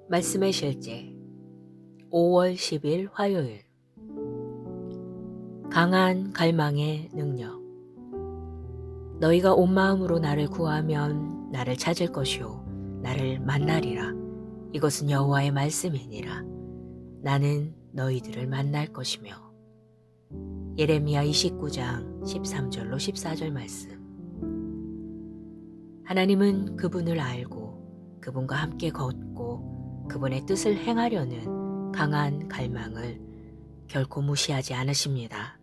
말씀의 실제 5월 10일 화요일. 강한 갈망의 능력. 너희가 온 마음으로 나를 구하면 나를 찾을 것이요 나를 만나리라. 이것은 여호와의 말씀이니라. 나는 너희들을 만날 것이며. 예레미야 29장 13절로 14절 말씀. 하나님은 그분을 알고 그분과 함께 걷고 그분의 뜻을 행하려는 강한 갈망을 결코 무시하지 않으십니다.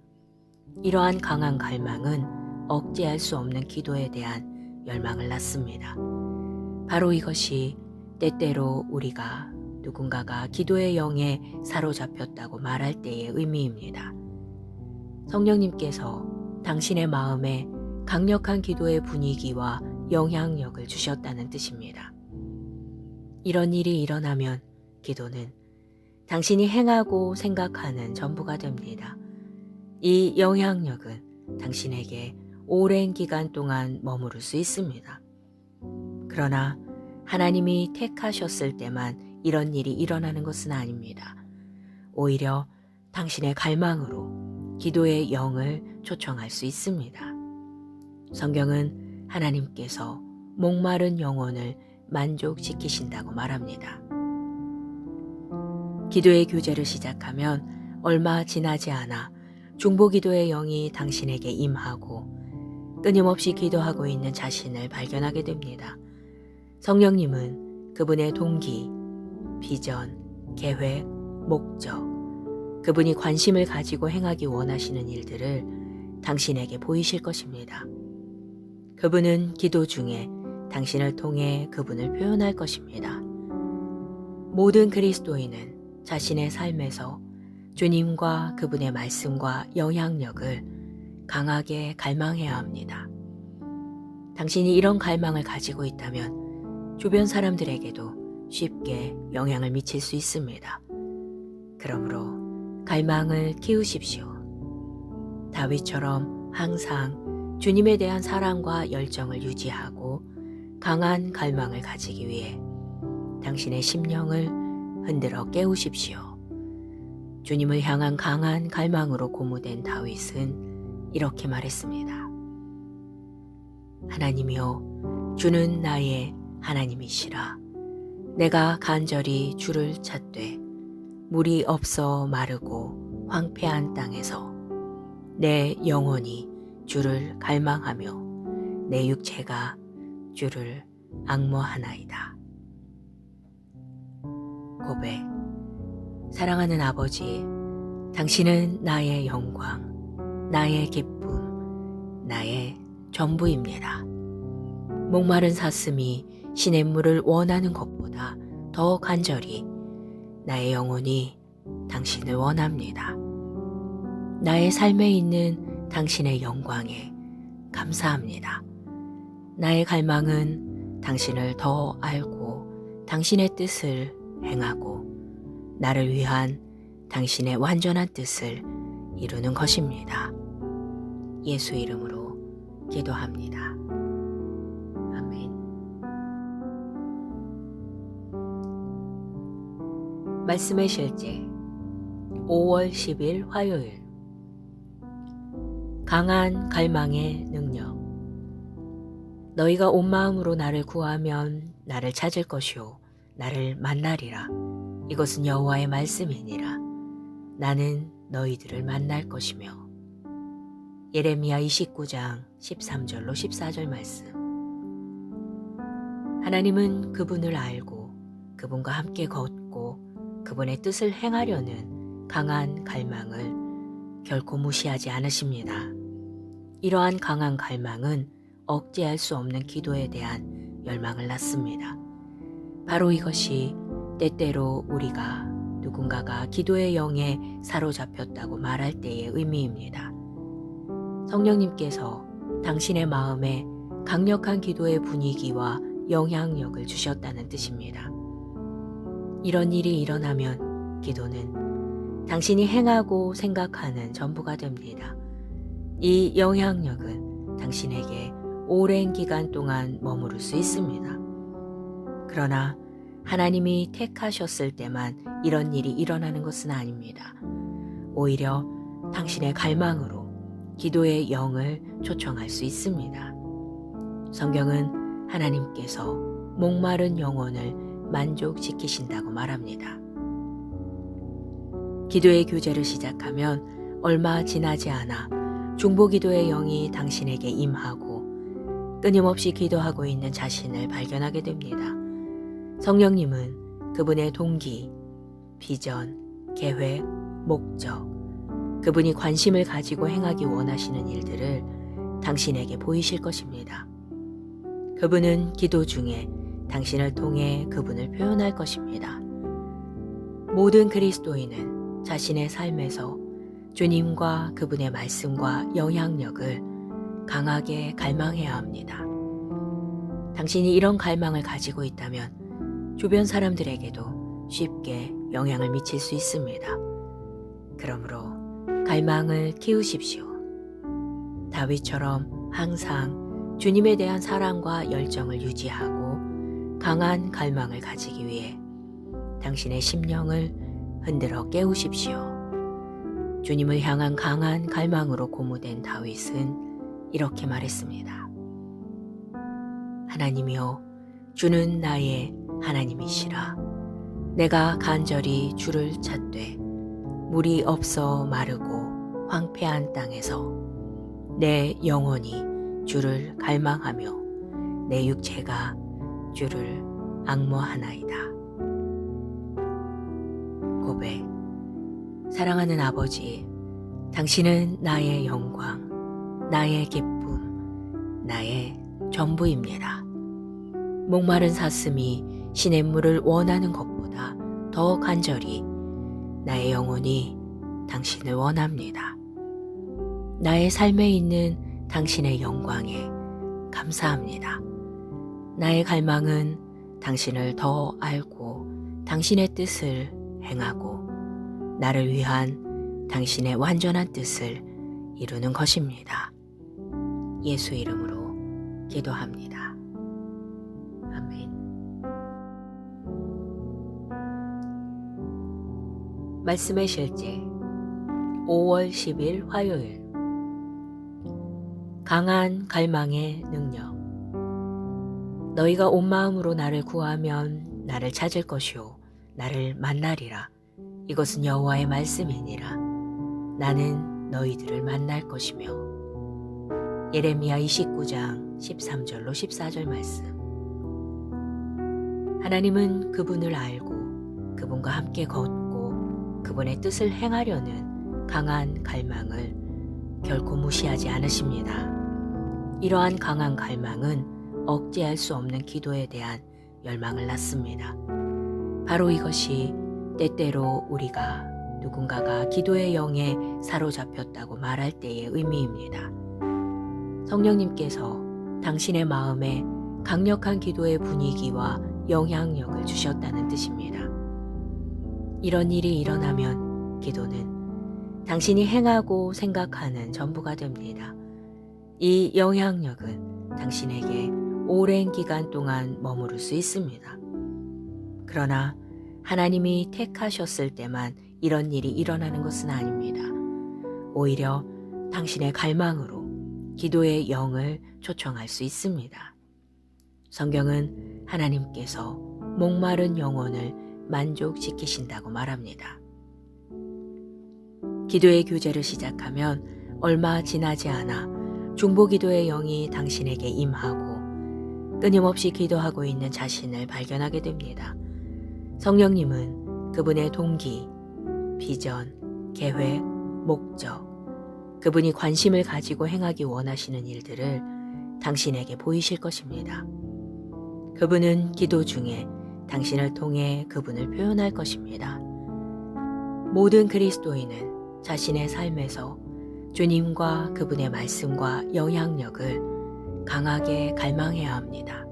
이러한 강한 갈망은 억제할 수 없는 기도에 대한 열망을 낳습니다. 바로 이것이 때때로 우리가 누군가가 기도의 영에 사로잡혔다고 말할 때의 의미입니다. 성령님께서 당신의 마음에 강력한 기도의 분위기와 영향력을 주셨다는 뜻입니다. 이런 일이 일어나면 기도는 당신이 행하고 생각하는 전부가 됩니다. 이 영향력은 당신에게 오랜 기간 동안 머무를 수 있습니다. 그러나 하나님이 택하셨을 때만 이런 일이 일어나는 것은 아닙니다. 오히려 당신의 갈망으로 기도의 영을 초청할 수 있습니다. 성경은 하나님께서 목마른 영혼을 만족시키신다고 말합니다. 기도의 교제를 시작하면 얼마 지나지 않아 중보기도의 영이 당신에게 임하고 끊임없이 기도하고 있는 자신을 발견하게 됩니다. 성령님은 그분의 동기, 비전, 계획, 목적, 그분이 관심을 가지고 행하기 원하시는 일들을 당신에게 보이실 것입니다. 그분은 기도 중에 당신을 통해 그분을 표현할 것입니다. 모든 그리스도인은 자신의 삶에서 주님과 그분의 말씀과 영향력을 강하게 갈망해야 합니다. 당신이 이런 갈망을 가지고 있다면 주변 사람들에게도 쉽게 영향을 미칠 수 있습니다. 그러므로 갈망을 키우십시오. 다윗처럼 항상 주님에 대한 사랑과 열정을 유지하고 강한 갈망을 가지기 위해 당신의 심령을 흔들어 깨우십시오. 주님을 향한 강한 갈망으로 고무된 다윗은 이렇게 말했습니다. 하나님이여, 주는 나의 하나님이시라. 내가 간절히 주를 찾되 물이 없어 마르고 황폐한 땅에서 내 영혼이 주를 갈망하며 내 육체가 주를 앙모하나이다. 고백. 사랑하는 아버지, 당신은 나의 영광, 나의 기쁨, 나의 전부입니다. 목마른 사슴이 시냇물을 원하는 것보다 더 간절히 나의 영혼이 당신을 원합니다. 나의 삶에 있는 당신의 영광에 감사합니다. 나의 갈망은 당신을 더 알고 당신의 뜻을 행하고 나를 위한 당신의 완전한 뜻을 이루는 것입니다. 예수 이름으로 기도합니다. 아멘. 말씀의 실제 5월 10일 화요일. 강한 갈망의 능력. 너희가 온 마음으로 나를 구하면 나를 찾을 것이요 나를 만나리라. 이것은 여호와의 말씀이니라. 나는 너희들을 만날 것이며. 예레미야 29장 13절로 14절 말씀. 하나님은 그분을 알고 그분과 함께 걷고 그분의 뜻을 행하려는 강한 갈망을 결코 무시하지 않으십니다. 이러한 강한 갈망은 억제할 수 없는 기도에 대한 열망을 낳습니다. 바로 이것이 때때로 우리가 누군가가 기도의 영에 사로잡혔다고 말할 때의 의미입니다. 성령님께서 당신의 마음에 강력한 기도의 분위기와 영향력을 주셨다는 뜻입니다. 이런 일이 일어나면 기도는 당신이 행하고 생각하는 전부가 됩니다. 이 영향력은 당신에게 오랜 기간 동안 머무를 수 있습니다. 그러나 하나님이 택하셨을 때만 이런 일이 일어나는 것은 아닙니다. 오히려 당신의 갈망으로 기도의 영을 초청할 수 있습니다. 성경은 하나님께서 목마른 영혼을 만족시키신다고 말합니다. 기도의 교제를 시작하면 얼마 지나지 않아 중보기도의 영이 당신에게 임하고 끊임없이 기도하고 있는 자신을 발견하게 됩니다. 성령님은 그분의 동기, 비전, 계획, 목적, 그분이 관심을 가지고 행하기 원하시는 일들을 당신에게 보이실 것입니다. 그분은 기도 중에 당신을 통해 그분을 표현할 것입니다. 모든 그리스도인은 자신의 삶에서 주님과 그분의 말씀과 영향력을 강하게 갈망해야 합니다. 당신이 이런 갈망을 가지고 있다면 주변 사람들에게도 쉽게 영향을 미칠 수 있습니다. 그러므로 갈망을 키우십시오. 다윗처럼 항상 주님에 대한 사랑과 열정을 유지하고 강한 갈망을 가지기 위해 당신의 심령을 흔들어 깨우십시오. 주님을 향한 강한 갈망으로 고무된 다윗은 이렇게 말했습니다. 하나님이여, 주는 나의 하나님이시라. 내가 간절히 주를 찾되 물이 없어 마르고 황폐한 땅에서 내 영혼이 주를 갈망하며 내 육체가 주를 앙모하나이다. 고백. 사랑하는 아버지, 당신은 나의 영광, 나의 기쁨, 나의 전부입니다. 목마른 사슴이 시냇물을 원하는 것보다 더 간절히 나의 영혼이 당신을 원합니다. 나의 삶에 있는 당신의 영광에 감사합니다. 나의 갈망은 당신을 더 알고 당신의 뜻을 행하고 나를 위한 당신의 완전한 뜻을 이루는 것입니다. 예수 이름으로 기도합니다. 아멘. 말씀의 실제 5월 10일 화요일. 강한 갈망의 능력. 너희가 온 마음으로 나를 구하면 나를 찾을 것이요 나를 만나리라. 이것은 여호와의 말씀이니라. 나는 너희들을 만날 것이며. 예레미야 29장 13절로 14절 말씀. 하나님은 그분을 알고 그분과 함께 걷고 그분의 뜻을 행하려는 강한 갈망을 결코 무시하지 않으십니다. 이러한 강한 갈망은 억제할 수 없는 기도에 대한 열망을 낳습니다. 바로 이것이 때때로 우리가 누군가가 기도의 영에 사로잡혔다고 말할 때의 의미입니다. 성령님께서 당신의 마음에 강력한 기도의 분위기와 영향력을 주셨다는 뜻입니다. 이런 일이 일어나면 기도는 당신이 행하고 생각하는 전부가 됩니다. 이 영향력은 당신에게 오랜 기간 동안 머무를 수 있습니다. 그러나 하나님이 택하셨을 때만 이런 일이 일어나는 것은 아닙니다. 오히려 당신의 갈망으로 기도의 영을 초청할 수 있습니다. 성경은 하나님께서 목마른 영혼을 만족시키신다고 말합니다. 기도의 교제를 시작하면 얼마 지나지 않아 중보기도의 영이 당신에게 임하고 끊임없이 기도하고 있는 자신을 발견하게 됩니다. 성령님은 그분의 동기, 비전, 계획, 목적, 그분이 관심을 가지고 행하기 원하시는 일들을 당신에게 보이실 것입니다. 그분은 기도 중에 당신을 통해 그분을 표현할 것입니다. 모든 그리스도인은 자신의 삶에서 주님과 그분의 말씀과 영향력을 강하게 갈망해야 합니다.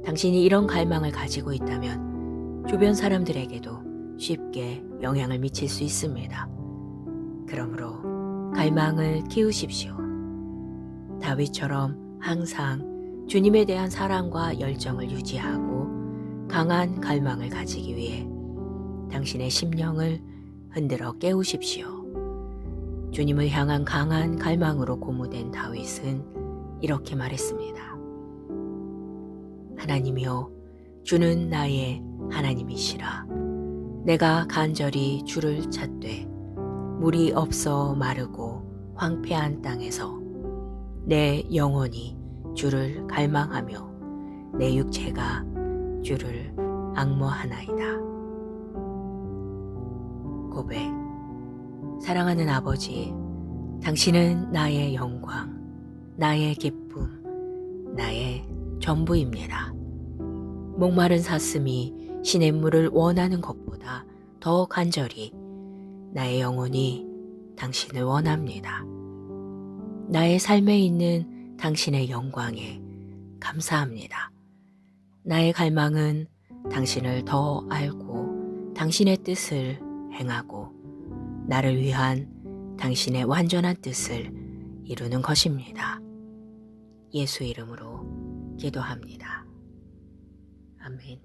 당신이 이런 갈망을 가지고 있다면 주변 사람들에게도 쉽게 영향을 미칠 수 있습니다. 그러므로 갈망을 키우십시오. 다윗처럼 항상 주님에 대한 사랑과 열정을 유지하고 강한 갈망을 가지기 위해 당신의 심령을 흔들어 깨우십시오. 주님을 향한 강한 갈망으로 고무된 다윗은 이렇게 말했습니다. 하나님이여, 주는 나의 하나님이시라. 내가 간절히 주를 찾되 물이 없어 마르고 황폐한 땅에서 내 영혼이 주를 갈망하며 내 육체가 주를 앙모하나이다. 고백. 사랑하는 아버지, 당신은 나의 영광, 나의 기쁨, 나의 전부입니다. 목마른 사슴이 시냇물을 원하는 것보다 더 간절히 나의 영혼이 당신을 원합니다. 나의 삶에 있는 당신의 영광에 감사합니다. 나의 갈망은 당신을 더 알고 당신의 뜻을 행하고 나를 위한 당신의 완전한 뜻을 이루는 것입니다. 예수 이름으로 기도합니다. 아멘.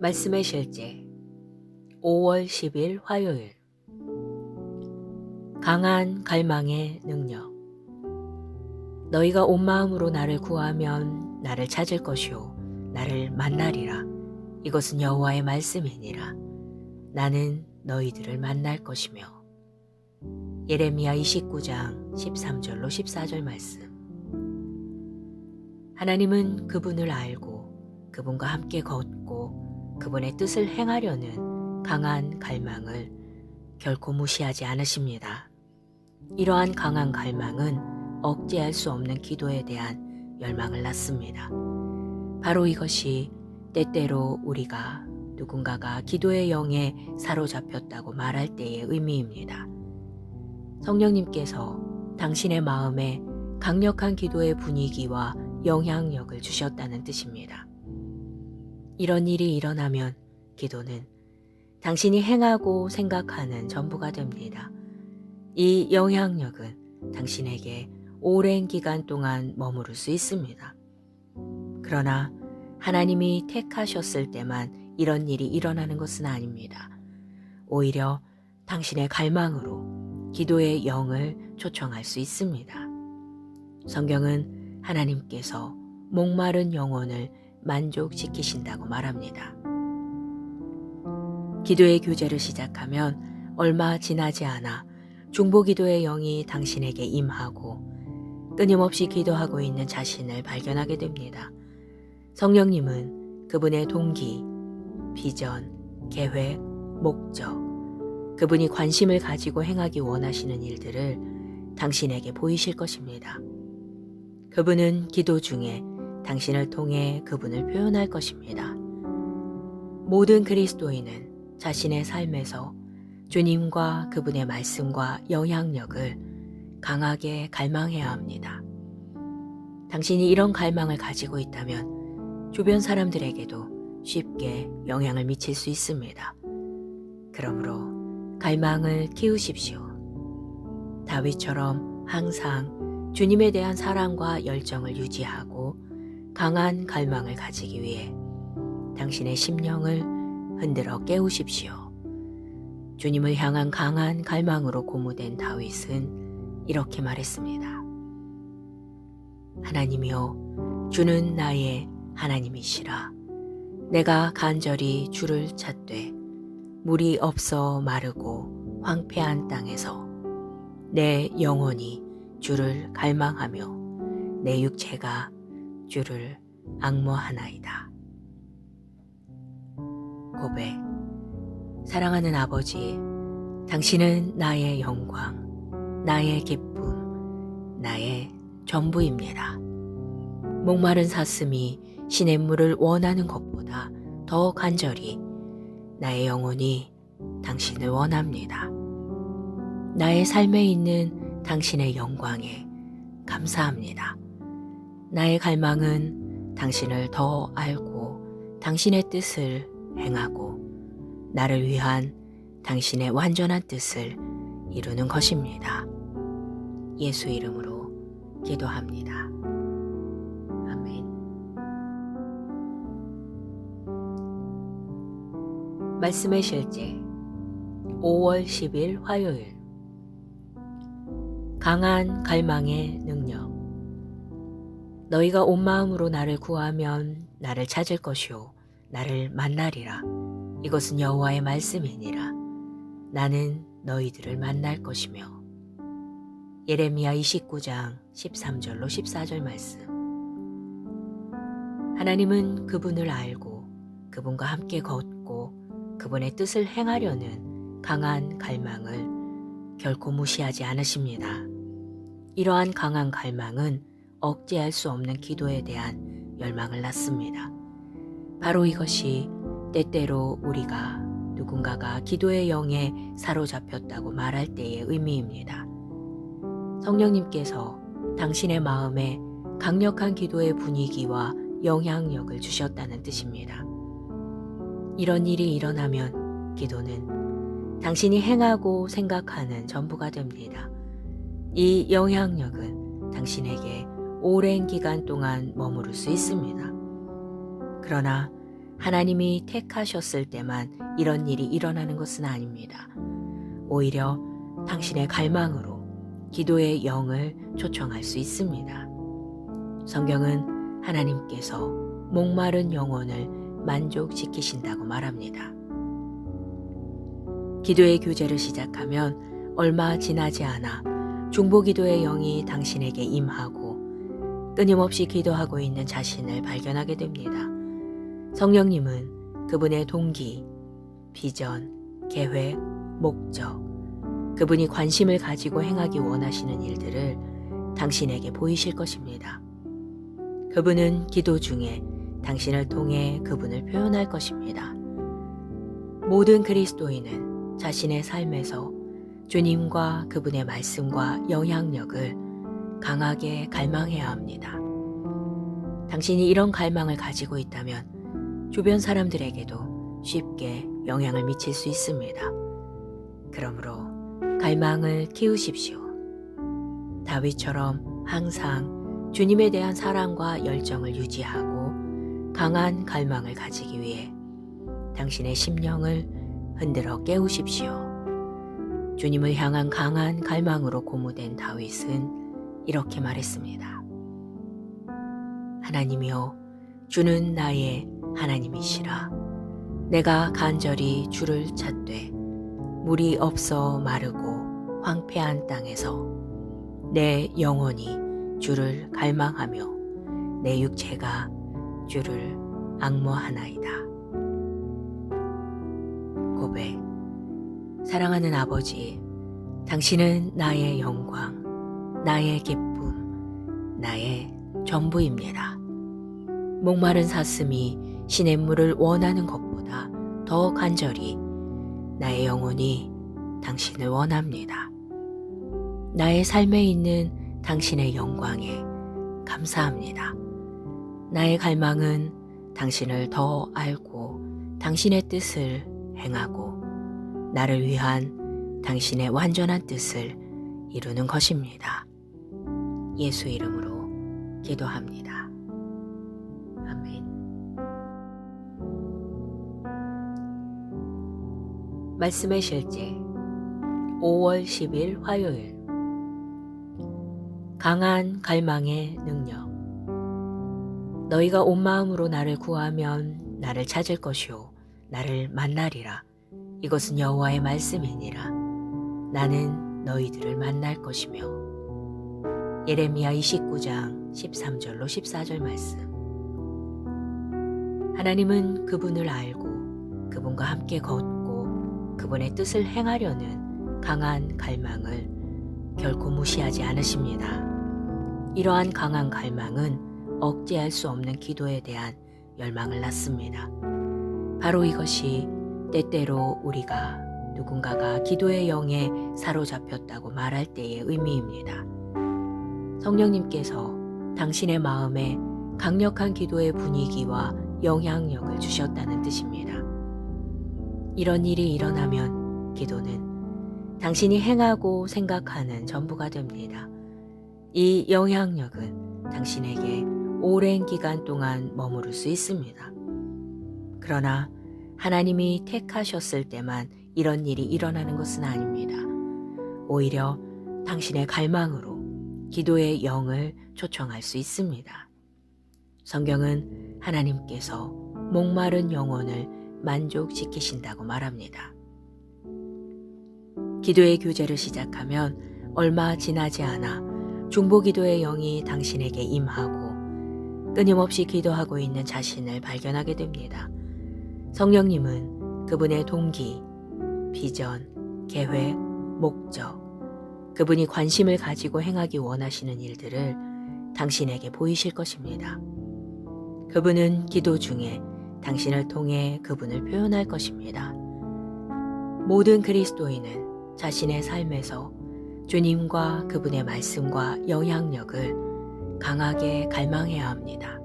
말씀의 실제 5월 10일 화요일. 강한 갈망의 능력. 너희가 온 마음으로 나를 구하면 나를 찾을 것이요 나를 만나리라. 이것은 여호와의 말씀이니라. 나는 너희들을 만날 것이며. 예레미야 29장 13절로 14절 말씀. 하나님은 그분을 알고 그분과 함께 걷고 그분의 뜻을 행하려는 강한 갈망을 결코 무시하지 않으십니다. 이러한 강한 갈망은 억제할 수 없는 기도에 대한 열망을 낳습니다. 바로 이것이 때때로 우리가 누군가가 기도의 영에 사로잡혔다고 말할 때의 의미입니다. 성령님께서 당신의 마음에 강력한 기도의 분위기와 영향력을 주셨다는 뜻입니다. 이런 일이 일어나면 기도는 당신이 행하고 생각하는 전부가 됩니다. 이 영향력은 당신에게 오랜 기간 동안 머무를 수 있습니다. 그러나 하나님이 택하셨을 때만 이런 일이 일어나는 것은 아닙니다. 오히려 당신의 갈망으로 기도의 영을 초청할 수 있습니다. 성경은 하나님께서 목마른 영혼을 만족시키신다고 말합니다. 기도의 교제를 시작하면 얼마 지나지 않아 중보기도의 영이 당신에게 임하고 끊임없이 기도하고 있는 자신을 발견하게 됩니다. 성령님은 그분의 동기, 비전, 계획, 목적, 그분이 관심을 가지고 행하기 원하시는 일들을 당신에게 보이실 것입니다. 그분은 기도 중에 당신을 통해 그분을 표현할 것입니다. 모든 그리스도인은 자신의 삶에서 주님과 그분의 말씀과 영향력을 강하게 갈망해야 합니다. 당신이 이런 갈망을 가지고 있다면 주변 사람들에게도 쉽게 영향을 미칠 수 있습니다. 그러므로 갈망을 키우십시오. 다윗처럼 항상 주님에 대한 사랑과 열정을 유지하고 강한 갈망을 가지기 위해 당신의 심령을 흔들어 깨우십시오. 주님을 향한 강한 갈망으로 고무된 다윗은 이렇게 말했습니다. 하나님이여, 주는 나의 하나님이시라. 내가 간절히 주를 찾되 물이 없어 마르고 황폐한 땅에서 내 영혼이 주를 갈망하며 내 육체가 주를 앙모하나이다. 고백. 사랑하는 아버지, 당신은 나의 영광, 나의 기쁨, 나의 전부입니다. 목마른 사슴이 시냇물을 원하는 것보다 더 간절히 나의 영혼이 당신을 원합니다. 나의 삶에 있는 당신의 영광에 감사합니다. 나의 갈망은 당신을 더 알고 당신의 뜻을 행하고 나를 위한 당신의 완전한 뜻을 이루는 것입니다. 예수 이름으로 기도합니다. 말씀의 실제 5월 10일 화요일. 강한 갈망의 능력. 너희가 온 마음으로 나를 구하면 나를 찾을 것이요 나를 만나리라. 이것은 여호와의 말씀이니라. 나는 너희들을 만날 것이며. 예레미야 29장 13절로 14절 말씀. 하나님은 그분을 알고 그분과 함께 걷고 그분의 뜻을 행하려는 강한 갈망을 결코 무시하지 않으십니다. 이러한 강한 갈망은 억제할 수 없는 기도에 대한 열망을 낳습니다. 바로 이것이 때때로 우리가 누군가가 기도의 영에 사로잡혔다고 말할 때의 의미입니다. 성령님께서 당신의 마음에 강력한 기도의 분위기와 영향력을 주셨다는 뜻입니다. 이런 일이 일어나면 기도는 당신이 행하고 생각하는 전부가 됩니다. 이 영향력은 당신에게 오랜 기간 동안 머무를 수 있습니다. 그러나 하나님이 택하셨을 때만 이런 일이 일어나는 것은 아닙니다. 오히려 당신의 갈망으로 기도의 영을 초청할 수 있습니다. 성경은 하나님께서 목마른 영혼을 만족시키신다고 말합니다. 기도의 교제를 시작하면 얼마 지나지 않아 중보기도의 영이 당신에게 임하고 끊임없이 기도하고 있는 자신을 발견하게 됩니다. 성령님은 그분의 동기, 비전, 계획, 목적, 그분이 관심을 가지고 행하기 원하시는 일들을 당신에게 보이실 것입니다. 그분은 기도 중에 당신을 통해 그분을 표현할 것입니다. 모든 그리스도인은 자신의 삶에서 주님과 그분의 말씀과 영향력을 강하게 갈망해야 합니다. 당신이 이런 갈망을 가지고 있다면 주변 사람들에게도 쉽게 영향을 미칠 수 있습니다. 그러므로 갈망을 키우십시오. 다윗처럼 항상 주님에 대한 사랑과 열정을 유지하고 강한 갈망을 가지기 위해 당신의 심령을 흔들어 깨우십시오. 주님을 향한 강한 갈망으로 고무된 다윗은 이렇게 말했습니다. 하나님이여, 주는 나의 하나님이시라. 내가 간절히 주를 찾되 물이 없어 마르고 황폐한 땅에서 내 영혼이 주를 갈망하며 내 육체가 주를 앙모하나이다. 고백. 사랑하는 아버지, 당신은 나의 영광, 나의 기쁨, 나의 전부입니다. 목마른 사슴이 시냇물을 원하는 것보다 더 간절히 나의 영혼이 당신을 원합니다. 나의 삶에 있는 당신의 영광에 감사합니다. 나의 갈망은 당신을 더 알고 당신의 뜻을 행하고 나를 위한 당신의 완전한 뜻을 이루는 것입니다. 예수 이름으로 기도합니다. 아멘. 말씀의 실제 5월 10일 화요일. 강한 갈망의 능력. 너희가 온 마음으로 나를 구하면 나를 찾을 것이요 나를 만나리라. 이것은 여호와의 말씀이니라. 나는 너희들을 만날 것이며. 예레미야 29장 13절로 14절 말씀. 하나님은 그분을 알고 그분과 함께 걷고 그분의 뜻을 행하려는 강한 갈망을 결코 무시하지 않으십니다. 이러한 강한 갈망은 억제할 수 없는 기도에 대한 열망을 낳습니다. 바로 이것이 때때로 우리가 누군가가 기도의 영에 사로잡혔다고 말할 때의 의미입니다. 성령님께서 당신의 마음에 강력한 기도의 분위기와 영향력을 주셨다는 뜻입니다. 이런 일이 일어나면 기도는 당신이 행하고 생각하는 전부가 됩니다. 이 영향력은 당신에게 오랜 기간 동안 머무를 수 있습니다. 그러나 하나님이 택하셨을 때만 이런 일이 일어나는 것은 아닙니다. 오히려 당신의 갈망으로 기도의 영을 초청할 수 있습니다. 성경은 하나님께서 목마른 영혼을 만족시키신다고 말합니다. 기도의 교제를 시작하면 얼마 지나지 않아 중보기도의 영이 당신에게 임하고 끊임없이 기도하고 있는 자신을 발견하게 됩니다. 성령님은 그분의 동기, 비전, 계획, 목적, 그분이 관심을 가지고 행하기 원하시는 일들을 당신에게 보이실 것입니다. 그분은 기도 중에 당신을 통해 그분을 표현할 것입니다. 모든 그리스도인은 자신의 삶에서 주님과 그분의 말씀과 영향력을 강하게 갈망해야 합니다.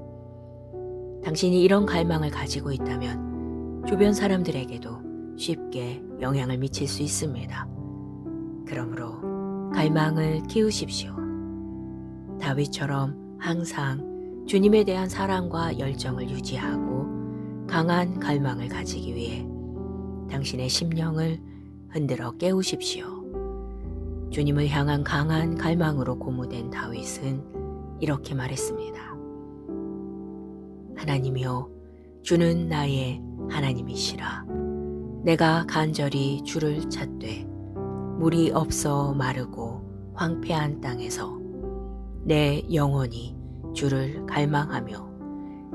당신이 이런 갈망을 가지고 있다면 주변 사람들에게도 쉽게 영향을 미칠 수 있습니다. 그러므로 갈망을 키우십시오. 다윗처럼 항상 주님에 대한 사랑과 열정을 유지하고 강한 갈망을 가지기 위해 당신의 심령을 흔들어 깨우십시오. 주님을 향한 강한 갈망으로 고무된 다윗은 이렇게 말했습니다. 하나님이여, 주는 나의 하나님이시라. 내가 간절히 주를 찾되 물이 없어 마르고 황폐한 땅에서 내 영혼이 주를 갈망하며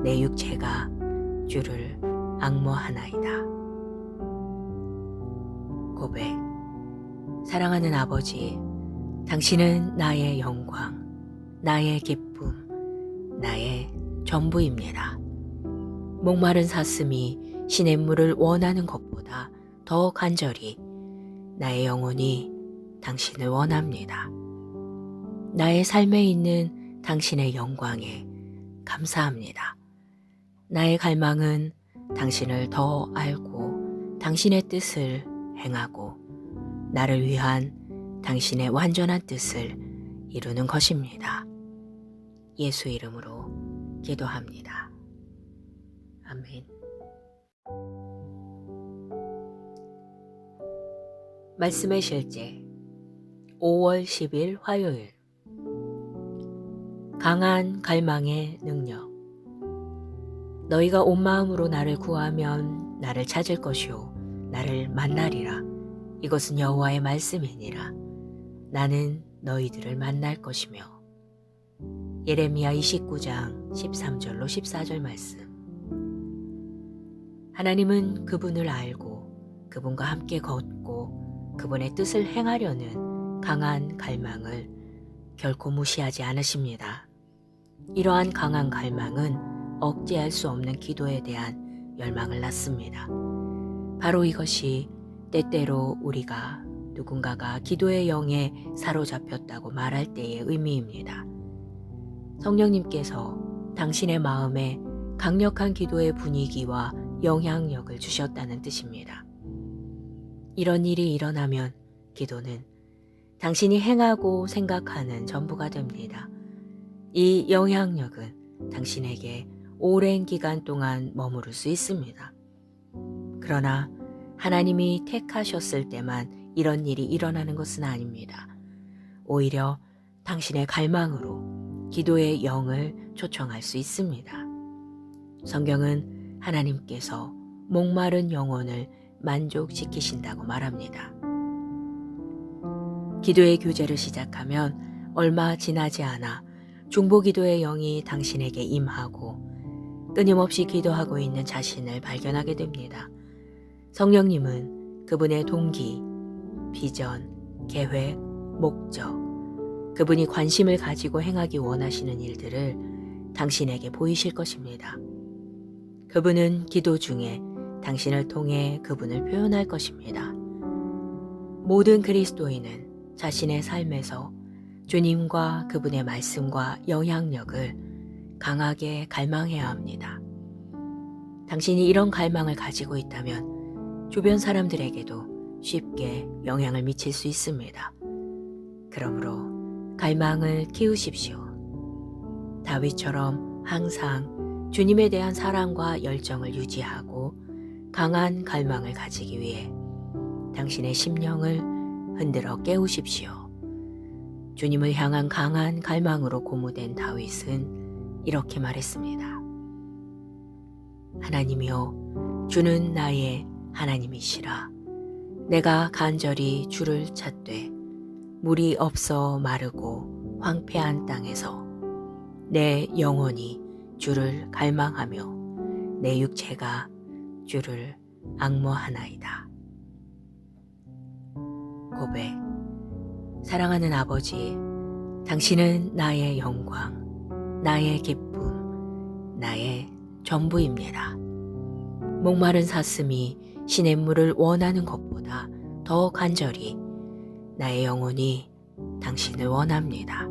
내 육체가 주를 앙모하나이다. 고백. 사랑하는 아버지, 당신은 나의 영광, 나의 기쁨, 나의 전부입니다. 목마른 사슴이 시냇물을 원하는 것보다 더 간절히 나의 영혼이 당신을 원합니다. 나의 삶에 있는 당신의 영광에 감사합니다. 나의 갈망은 당신을 더 알고 당신의 뜻을 행하고 나를 위한 당신의 완전한 뜻을 이루는 것입니다. 예수 이름으로 기도합니다. 아멘. 말씀의 실제 5월 10일 화요일. 강한 갈망의 능력. 너희가 온 마음으로 나를 구하면 나를 찾을 것이요 나를 만나리라. 이것은 여호와의 말씀이니라. 나는 너희들을 만날 것이며. 예레미야 29장 13절로 14절 말씀. 하나님은 그분을 알고 그분과 함께 걷고 그분의 뜻을 행하려는 강한 갈망을 결코 무시하지 않으십니다. 이러한 강한 갈망은 억제할 수 없는 기도에 대한 열망을 낳습니다. 바로 이것이 때때로 우리가 누군가가 기도의 영에 사로잡혔다고 말할 때의 의미입니다. 성령님께서 당신의 마음에 강력한 기도의 분위기와 영향력을 주셨다는 뜻입니다. 이런 일이 일어나면 기도는 당신이 행하고 생각하는 전부가 됩니다. 이 영향력은 당신에게 오랜 기간 동안 머무를 수 있습니다. 그러나 하나님이 택하셨을 때만 이런 일이 일어나는 것은 아닙니다. 오히려 당신의 갈망으로 기도의 영을 초청할 수 있습니다. 성경은 하나님께서 목마른 영혼을 만족시키신다고 말합니다. 기도의 교제를 시작하면 얼마 지나지 않아 중보기도의 영이 당신에게 임하고 끊임없이 기도하고 있는 자신을 발견하게 됩니다. 성령님은 그분의 동기, 비전, 계획, 목적, 그분이 관심을 가지고 행하기 원하시는 일들을 당신에게 보이실 것입니다. 그분은 기도 중에 당신을 통해 그분을 표현할 것입니다. 모든 그리스도인은 자신의 삶에서 주님과 그분의 말씀과 영향력을 강하게 갈망해야 합니다. 당신이 이런 갈망을 가지고 있다면 주변 사람들에게도 쉽게 영향을 미칠 수 있습니다. 그러므로 갈망을 키우십시오. 다윗처럼 항상 주님에 대한 사랑과 열정을 유지하고 강한 갈망을 가지기 위해 당신의 심령을 흔들어 깨우십시오. 주님을 향한 강한 갈망으로 고무된 다윗은 이렇게 말했습니다. 하나님이여, 주는 나의 하나님이시라. 내가 간절히 주를 찾되 물이 없어 마르고 황폐한 땅에서 내 영혼이 주를 갈망하며 내 육체가 주를 앙모하나이다. 고백. 사랑하는 아버지, 당신은 나의 영광, 나의 기쁨, 나의 전부입니다. 목마른 사슴이 시냇물을 원하는 것보다 더 간절히 나의 영혼이 당신을 원합니다.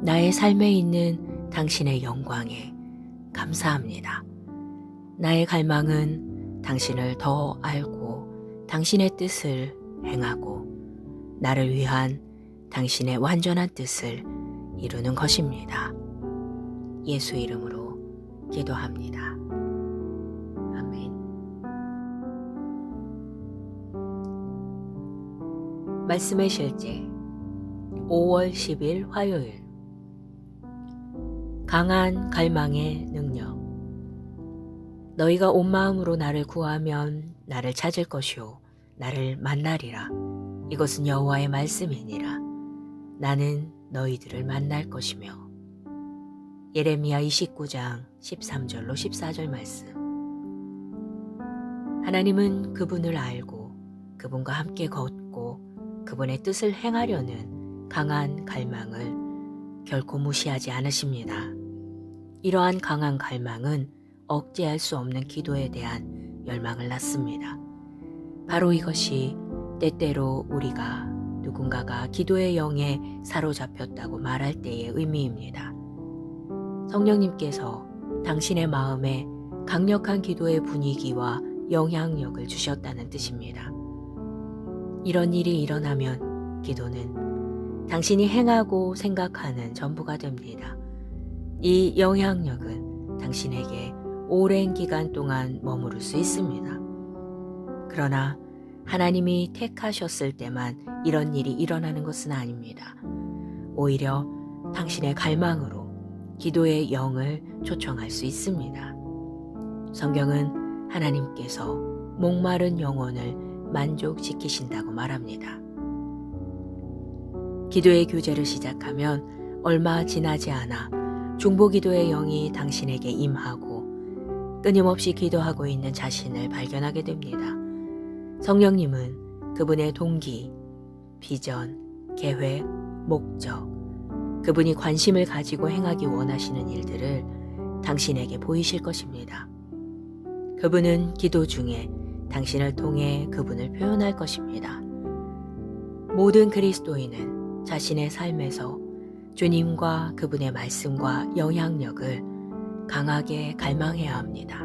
나의 삶에 있는 당신의 영광에 감사합니다. 나의 갈망은 당신을 더 알고 당신의 뜻을 행하고 나를 위한 당신의 완전한 뜻을 이루는 것입니다. 예수 이름으로 기도합니다. 아멘. 말씀의 실제 5월 10일 화요일. 강한 갈망의 능력. 너희가 온 마음으로 나를 구하면 나를 찾을 것이요 나를 만나리라. 이것은 여호와의 말씀이니라. 나는 너희들을 만날 것이며. 예레미야 29장 13절로 14절 말씀. 하나님은 그분을 알고 그분과 함께 걷고 그분의 뜻을 행하려는 강한 갈망을 결코 무시하지 않으십니다. 이러한 강한 갈망은 억제할 수 없는 기도에 대한 열망을 낳습니다. 바로 이것이 때때로 우리가 누군가가 기도의 영에 사로잡혔다고 말할 때의 의미입니다. 성령님께서 당신의 마음에 강력한 기도의 분위기와 영향력을 주셨다는 뜻입니다. 이런 일이 일어나면 기도는 당신이 행하고 생각하는 전부가 됩니다. 이 영향력은 당신에게 오랜 기간 동안 머무를 수 있습니다. 그러나 하나님이 택하셨을 때만 이런 일이 일어나는 것은 아닙니다. 오히려 당신의 갈망으로 기도의 영을 초청할 수 있습니다. 성경은 하나님께서 목마른 영혼을 만족시키신다고 말합니다. 기도의 교제를 시작하면 얼마 지나지 않아 중보기도의 영이 당신에게 임하고 끊임없이 기도하고 있는 자신을 발견하게 됩니다. 성령님은 그분의 동기, 비전, 계획, 목적, 그분이 관심을 가지고 행하기 원하시는 일들을 당신에게 보이실 것입니다. 그분은 기도 중에 당신을 통해 그분을 표현할 것입니다. 모든 그리스도인은 자신의 삶에서 주님과 그분의 말씀과 영향력을 강하게 갈망해야 합니다.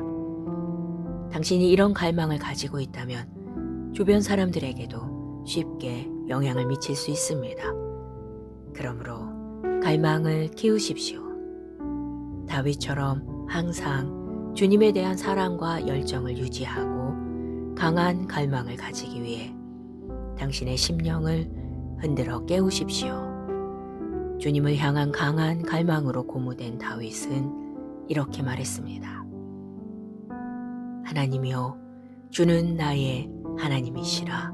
당신이 이런 갈망을 가지고 있다면 주변 사람들에게도 쉽게 영향을 미칠 수 있습니다. 그러므로 갈망을 키우십시오. 다윗처럼 항상 주님에 대한 사랑과 열정을 유지하고 강한 갈망을 가지기 위해 당신의 심령을 흔들어 깨우십시오. 주님을 향한 강한 갈망으로 고무된 다윗은 이렇게 말했습니다. 하나님이여, 주는 나의 하나님이시라.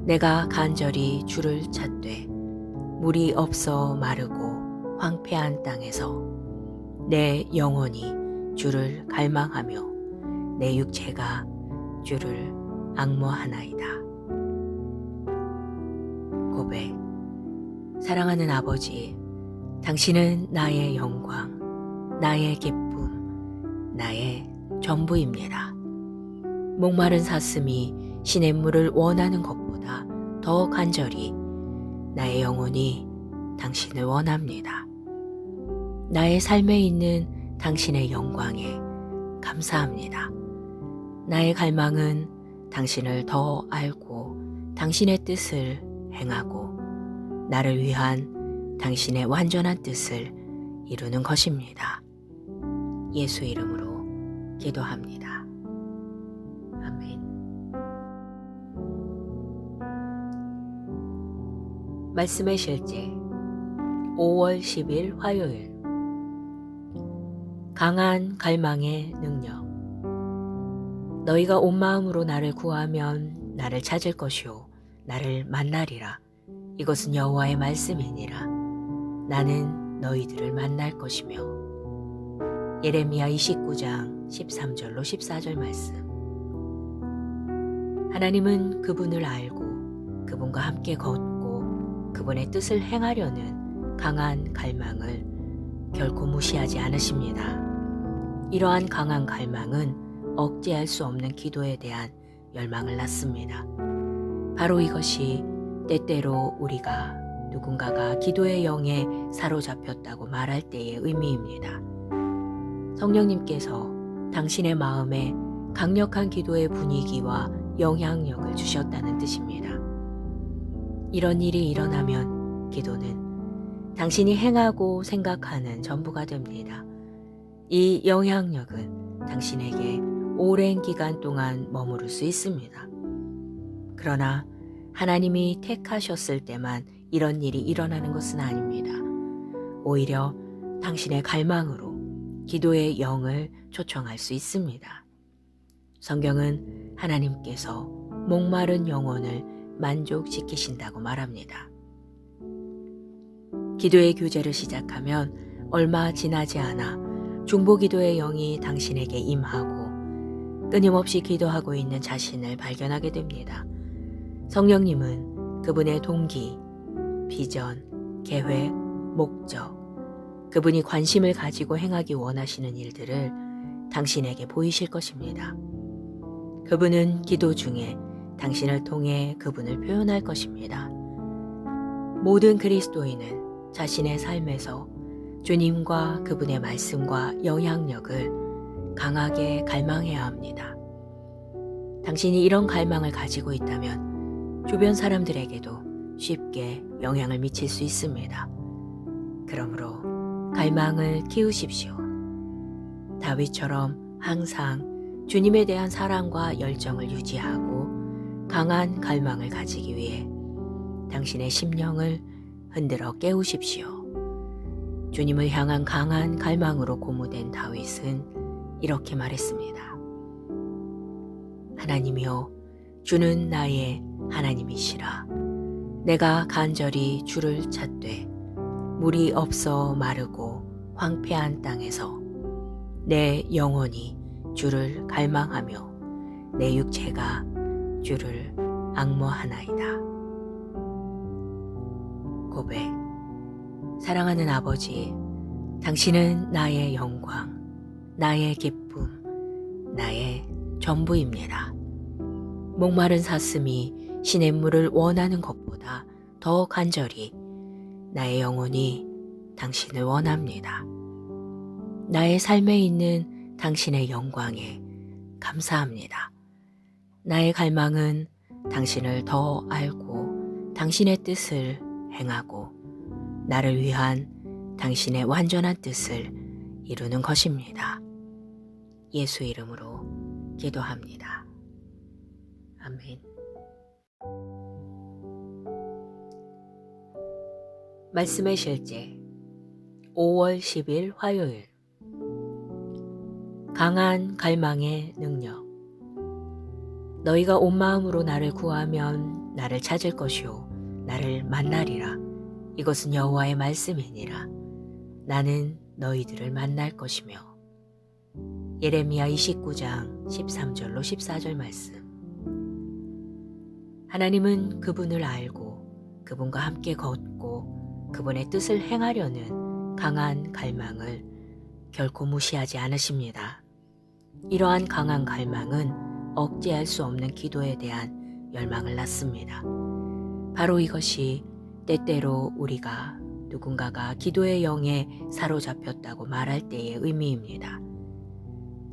내가 간절히 주를 찾되 물이 없어 마르고 황폐한 땅에서 내 영혼이 주를 갈망하며 내 육체가 주를 앙모하나이다. 고백. 사랑하는 아버지, 당신은 나의 영광, 나의 기쁨, 나의 전부입니다. 목마른 사슴이 시냇물을 원하는 것보다 더 간절히 나의 영혼이 당신을 원합니다. 나의 삶에 있는 당신의 영광에 감사합니다. 나의 갈망은 당신을 더 알고 당신의 뜻을 행하고 나를 위한 당신의 완전한 뜻을 이루는 것입니다. 예수 이름으로 기도합니다. 말씀의 실제 5월 10일 화요일. 강한 갈망의 능력. 너희가 온 마음으로 나를 구하면 나를 찾을 것이요 나를 만나리라. 이것은 여호와의 말씀이니라. 나는 너희들을 만날 것이며. 예레미야 29장 13절로 14절 말씀. 하나님은 그분을 알고 그분과 함께 걷고 그분의 뜻을 행하려는 강한 갈망을 결코 무시하지 않으십니다. 이러한 강한 갈망은 억제할 수 없는 기도에 대한 열망을 낳습니다. 바로 이것이 때때로 우리가 누군가가 기도의 영에 사로잡혔다고 말할 때의 의미입니다. 성령님께서 당신의 마음에 강력한 기도의 분위기와 영향력을 주셨다는 뜻입니다. 이런 일이 일어나면 기도는 당신이 행하고 생각하는 전부가 됩니다. 이 영향력은 당신에게 오랜 기간 동안 머무를 수 있습니다. 그러나 하나님이 택하셨을 때만 이런 일이 일어나는 것은 아닙니다. 오히려 당신의 갈망으로 기도의 영을 초청할 수 있습니다. 성경은 하나님께서 목마른 영혼을 만족시키신다고 말합니다. 기도의 교제를 시작하면 얼마 지나지 않아 중보기도의 영이 당신에게 임하고 끊임없이 기도하고 있는 자신을 발견하게 됩니다. 성령님은 그분의 동기, 비전, 계획, 목적, 그분이 관심을 가지고 행하기 원하시는 일들을 당신에게 보이실 것입니다. 그분은 기도 중에 당신을 통해 그분을 표현할 것입니다. 모든 그리스도인은 자신의 삶에서 주님과 그분의 말씀과 영향력을 강하게 갈망해야 합니다. 당신이 이런 갈망을 가지고 있다면 주변 사람들에게도 쉽게 영향을 미칠 수 있습니다. 그러므로 갈망을 키우십시오. 다윗처럼 항상 주님에 대한 사랑과 열정을 유지하고 강한 갈망을 가지기 위해 당신의 심령을 흔들어 깨우십시오. 주님을 향한 강한 갈망으로 고무된 다윗은 이렇게 말했습니다. 하나님이여, 주는 나의 하나님이시라. 내가 간절히 주를 찾되 물이 없어 마르고 황폐한 땅에서 내 영혼이 주를 갈망하며 내 육체가 주를 앙모하나이다. 고백. 사랑하는 아버지, 당신은 나의 영광, 나의 기쁨, 나의 전부입니다. 목마른 사슴이 시냇물을 원하는 것보다 더 간절히 나의 영혼이 당신을 원합니다. 나의 삶에 있는 당신의 영광에 감사합니다. 나의 갈망은 당신을 더 알고 당신의 뜻을 행하고 나를 위한 당신의 완전한 뜻을 이루는 것입니다. 예수 이름으로 기도합니다. 아멘. 말씀의 실제 5월 10일 화요일. 강한 갈망의 능력. 너희가 온 마음으로 나를 구하면 나를 찾을 것이요 나를 만나리라. 이것은 여호와의 말씀이니라. 나는 너희들을 만날 것이며. 예레미야 29장 13절로 14절 말씀. 하나님은 그분을 알고 그분과 함께 걷고 그분의 뜻을 행하려는 강한 갈망을 결코 무시하지 않으십니다. 이러한 강한 갈망은 억제할 수 없는 기도에 대한 열망을 낳습니다. 바로 이것이 때때로 우리가 누군가가 기도의 영에 사로잡혔다고 말할 때의 의미입니다.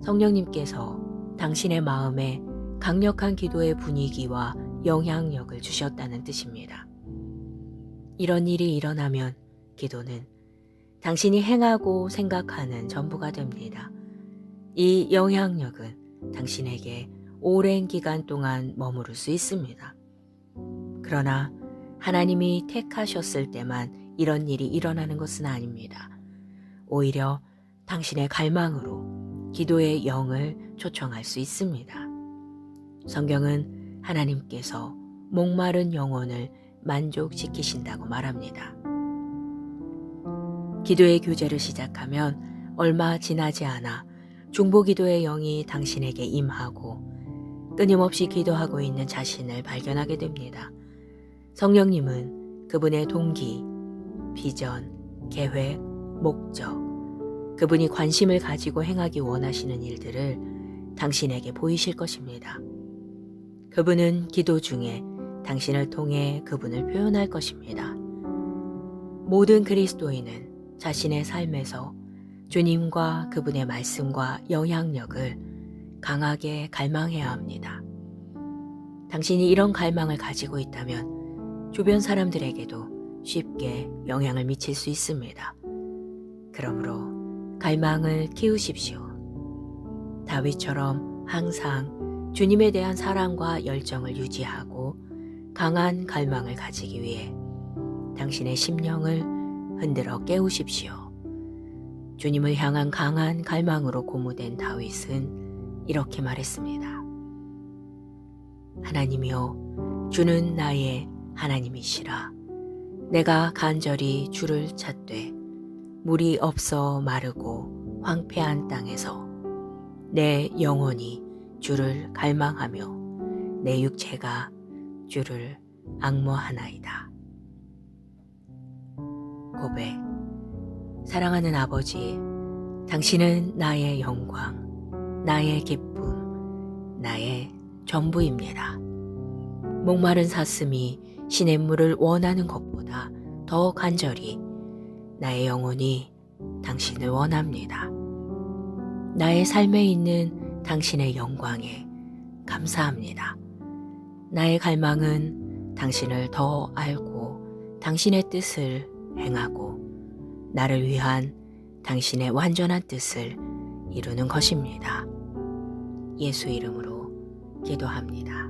성령님께서 당신의 마음에 강력한 기도의 분위기와 영향력을 주셨다는 뜻입니다. 이런 일이 일어나면 기도는 당신이 행하고 생각하는 전부가 됩니다. 이 영향력은 당신에게 오랜 기간 동안 머무를 수 있습니다. 그러나 하나님이 택하셨을 때만 이런 일이 일어나는 것은 아닙니다. 오히려 당신의 갈망으로 기도의 영을 초청할 수 있습니다. 성경은 하나님께서 목마른 영혼을 만족시키신다고 말합니다. 기도의 교제를 시작하면 얼마 지나지 않아 중보기도의 영이 당신에게 임하고 끊임없이 기도하고 있는 자신을 발견하게 됩니다. 성령님은 그분의 동기, 비전, 계획, 목적, 그분이 관심을 가지고 행하기 원하시는 일들을 당신에게 보이실 것입니다. 그분은 기도 중에 당신을 통해 그분을 표현할 것입니다. 모든 그리스도인은 자신의 삶에서 주님과 그분의 말씀과 영향력을 강하게 갈망해야 합니다. 당신이 이런 갈망을 가지고 있다면 주변 사람들에게도 쉽게 영향을 미칠 수 있습니다. 그러므로 갈망을 키우십시오. 다윗처럼 항상 주님에 대한 사랑과 열정을 유지하고 강한 갈망을 가지기 위해 당신의 심령을 흔들어 깨우십시오. 주님을 향한 강한 갈망으로 고무된 다윗은 이렇게 말했습니다. 하나님이여, 주는 나의 하나님이시라. 내가 간절히 주를 찾되 물이 없어 마르고 황폐한 땅에서 내 영혼이 주를 갈망하며 내 육체가 주를 앙모하나이다. 고백. 사랑하는 아버지, 당신은 나의 영광, 나의 기쁨, 나의 전부입니다. 목마른 사슴이 시냇물을 원하는 것보다 더 간절히 나의 영혼이 당신을 원합니다. 나의 삶에 있는 당신의 영광에 감사합니다. 나의 갈망은 당신을 더 알고 당신의 뜻을 행하고 나를 위한 당신의 완전한 뜻을 이루는 것입니다. 예수 이름으로 기도합니다.